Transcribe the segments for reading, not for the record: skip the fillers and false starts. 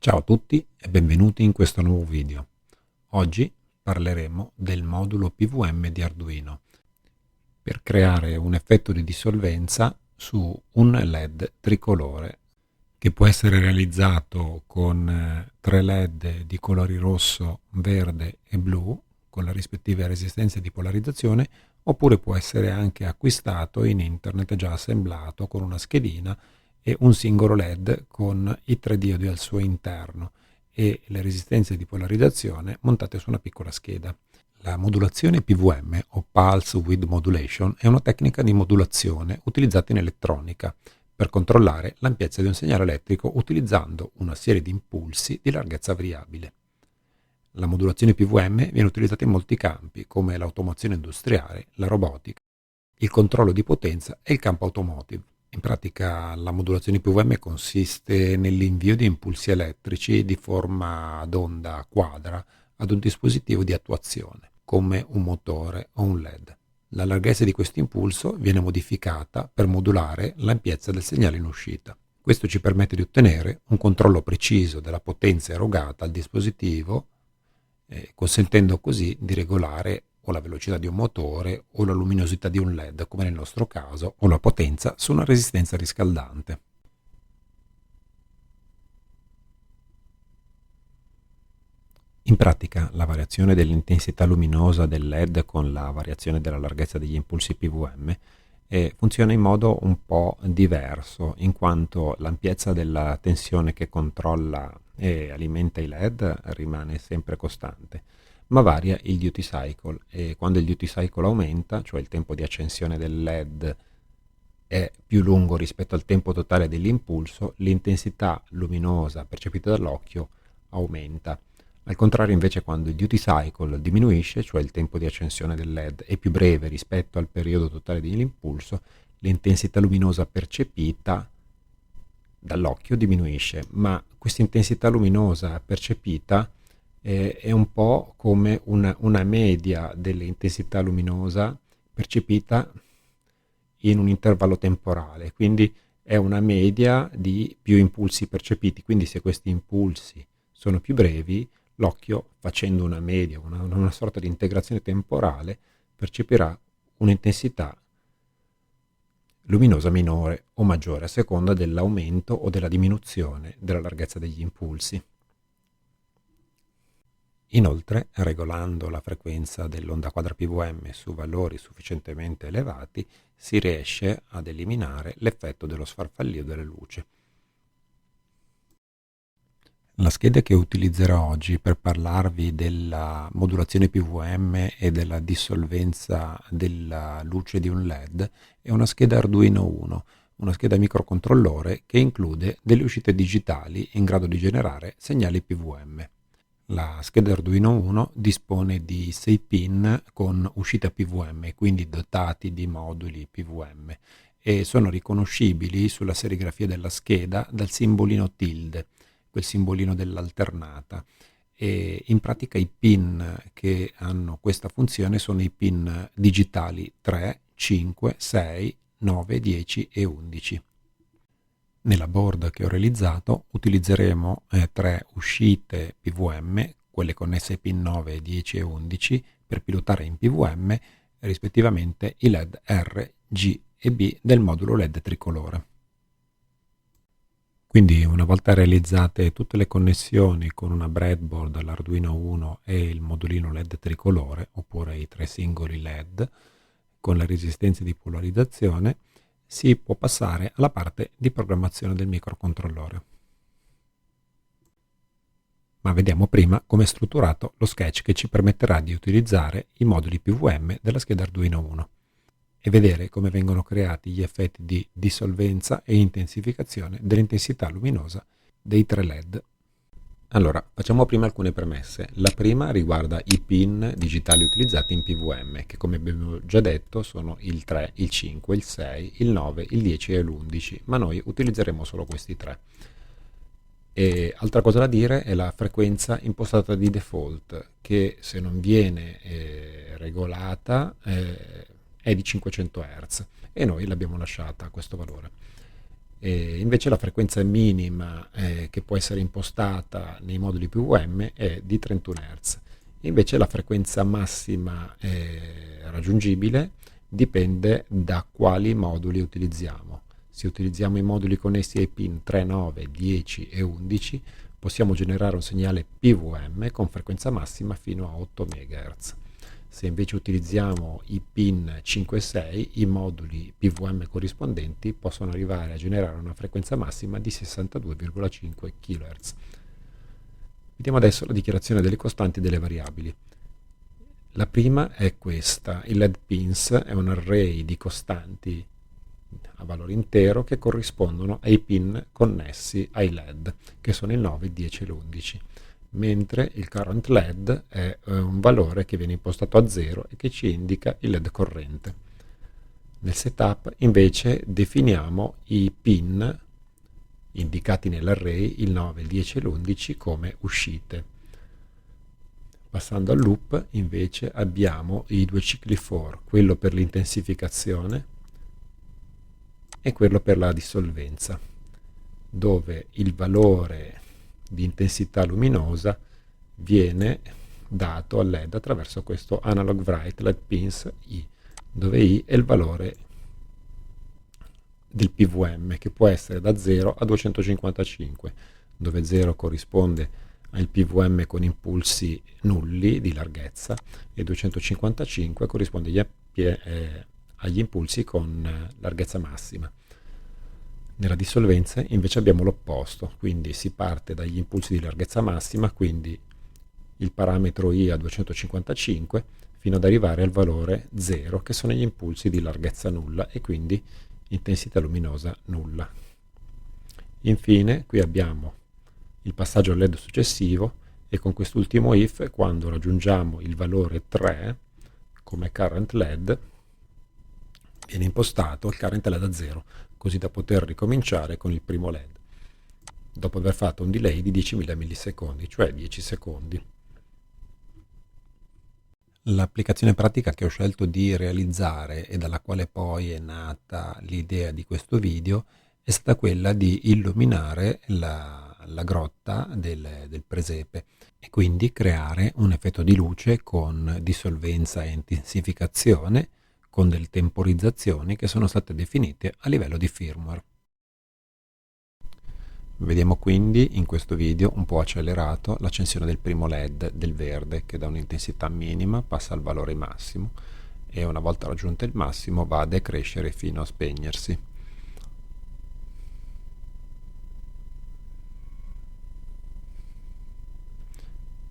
Ciao a tutti e benvenuti in questo nuovo video. Oggi parleremo del modulo PWM di Arduino per creare un effetto di dissolvenza su un LED tricolore che può essere realizzato con 3 LED di colori rosso, verde e blu con le rispettive resistenze di polarizzazione, oppure può essere anche acquistato in internet già assemblato con una schedina e un singolo LED con i 3 diodi al suo interno e le resistenze di polarizzazione montate su una piccola scheda. La modulazione PWM o Pulse Width Modulation è una tecnica di modulazione utilizzata in elettronica per controllare l'ampiezza di un segnale elettrico utilizzando una serie di impulsi di larghezza variabile. La modulazione PWM viene utilizzata in molti campi come l'automazione industriale, la robotica, il controllo di potenza e il campo automotive. In pratica la modulazione PWM consiste nell'invio di impulsi elettrici di forma d'onda quadra ad un dispositivo di attuazione, come un motore o un LED. La larghezza di questo impulso viene modificata per modulare l'ampiezza del segnale in uscita. Questo ci permette di ottenere un controllo preciso della potenza erogata al dispositivo, consentendo così di regolare o la velocità di un motore o la luminosità di un LED, come nel nostro caso, o la potenza su una resistenza riscaldante. In pratica, la variazione dell'intensità luminosa del LED con la variazione della larghezza degli impulsi PWM funziona in modo un po' diverso, in quanto l'ampiezza della tensione che controlla e alimenta i LED rimane sempre costante, ma varia il duty cycle, e quando il duty cycle aumenta, cioè il tempo di accensione del LED è più lungo rispetto al tempo totale dell'impulso, l'intensità luminosa percepita dall'occhio aumenta. Al contrario, invece, quando il duty cycle diminuisce, cioè il tempo di accensione del LED è più breve rispetto al periodo totale dell'impulso, l'intensità luminosa percepita dall'occhio diminuisce, ma questa intensità luminosa percepita è un po' come una media dell'intensità luminosa percepita in un intervallo temporale, quindi è una media di più impulsi percepiti, quindi se questi impulsi sono più brevi, l'occhio, facendo una media, una sorta di integrazione temporale, percepirà un'intensità luminosa minore o maggiore a seconda dell'aumento o della diminuzione della larghezza degli impulsi. Inoltre, regolando la frequenza dell'onda quadra PWM su valori sufficientemente elevati, si riesce ad eliminare l'effetto dello sfarfallio delle luci. La scheda che utilizzerò oggi per parlarvi della modulazione PWM e della dissolvenza della luce di un LED è una scheda Arduino Uno, una scheda microcontrollore che include delle uscite digitali in grado di generare segnali PWM. La scheda Arduino Uno dispone di 6 pin con uscita PWM, quindi dotati di moduli PWM, e sono riconoscibili sulla serigrafia della scheda dal simbolino tilde, quel simbolino dell'alternata. E in pratica i pin che hanno questa funzione sono i pin digitali 3, 5, 6, 9, 10 e 11. Nella board che ho realizzato utilizzeremo 3 uscite PWM, quelle connesse ai pin 9, 10 e 11, per pilotare in PWM rispettivamente i LED R, G e B del modulo LED tricolore. Quindi una volta realizzate tutte le connessioni con una breadboard all'Arduino Uno e il modulino LED tricolore, oppure i 3 singoli LED con le resistenze di polarizzazione, si può passare alla parte di programmazione del microcontrollore. Ma vediamo prima come è strutturato lo sketch che ci permetterà di utilizzare i moduli PWM della scheda Arduino Uno e vedere come vengono creati gli effetti di dissolvenza e intensificazione dell'intensità luminosa dei 3 LED. Allora, facciamo prima alcune premesse. La prima riguarda i pin digitali utilizzati in PWM, che come abbiamo già detto sono il 3, il 5, il 6, il 9, il 10 e l'11, ma noi utilizzeremo solo questi 3. E altra cosa da dire è la frequenza impostata di default, che se non viene regolata è di 500 Hz e noi l'abbiamo lasciata a questo valore. Invece la frequenza minima che può essere impostata nei moduli PWM è di 31 Hz. Invece la frequenza massima raggiungibile dipende da quali moduli utilizziamo. Se utilizziamo i moduli connessi ai pin 3, 9, 10 e 11, possiamo generare un segnale PWM con frequenza massima fino a 8 MHz. Se invece utilizziamo i pin 5 e 6, i moduli PWM corrispondenti possono arrivare a generare una frequenza massima di 62,5 kHz. Vediamo adesso la dichiarazione delle costanti e delle variabili. La prima è questa: il LED pins è un array di costanti a valore intero che corrispondono ai pin connessi ai LED, che sono il 9, il 10 e l'11, mentre il current LED è un valore che viene impostato a 0 e che ci indica il LED corrente. Nel setup invece definiamo i pin indicati nell'array, il 9, il 10 e l'11, come uscite. Passando al loop invece abbiamo i due cicli for, quello per l'intensificazione e quello per la dissolvenza, dove il valore di intensità luminosa viene dato al LED attraverso questo analog write LED pins I, dove I è il valore del PWM, che può essere da 0 a 255, dove 0 corrisponde al PWM con impulsi nulli di larghezza e 255 corrisponde agli impulsi con larghezza massima. Nella dissolvenza invece abbiamo l'opposto, quindi si parte dagli impulsi di larghezza massima, quindi il parametro I a 255, fino ad arrivare al valore 0, che sono gli impulsi di larghezza nulla e quindi intensità luminosa nulla. Infine qui abbiamo il passaggio al LED successivo e con quest'ultimo if, quando raggiungiamo il valore 3 come current LED, viene impostato il current LED a 0, così da poter ricominciare con il primo LED, dopo aver fatto un delay di 10.000 millisecondi, cioè 10 secondi. L'applicazione pratica che ho scelto di realizzare e dalla quale poi è nata l'idea di questo video è stata quella di illuminare la grotta del presepe e quindi creare un effetto di luce con dissolvenza e intensificazione con delle temporizzazioni che sono state definite a livello di firmware. Vediamo quindi in questo video un po' accelerato l'accensione del primo LED del verde, che da un'intensità minima passa al valore massimo e una volta raggiunto il massimo va a decrescere fino a spegnersi.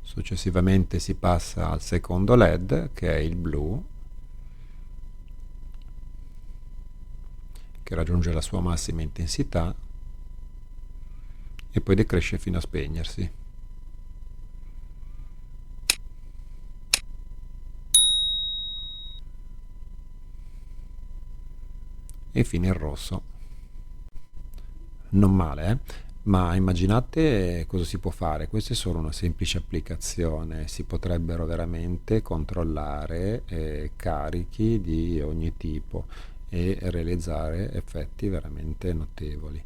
Successivamente si passa al secondo LED, che è il blu, che raggiunge la sua massima intensità e poi decresce fino a spegnersi. E infine il rosso. Non male, Ma immaginate cosa si può fare. Questa è solo una semplice applicazione. Si potrebbero veramente controllare carichi di ogni tipo e realizzare effetti veramente notevoli.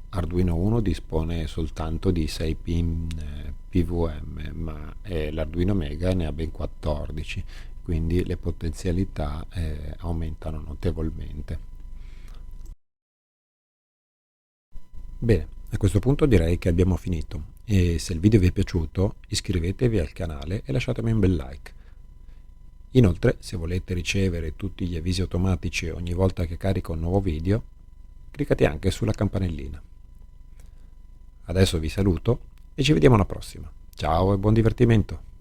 Arduino Uno dispone soltanto di 6 pin PWM, ma l'Arduino Mega ne ha ben 14, quindi le potenzialità aumentano notevolmente. Bene, a questo punto direi che abbiamo finito e se il video vi è piaciuto iscrivetevi al canale e lasciatemi un bel like. Inoltre, se volete ricevere tutti gli avvisi automatici ogni volta che carico un nuovo video, cliccate anche sulla campanellina. Adesso vi saluto e ci vediamo alla prossima. Ciao e buon divertimento!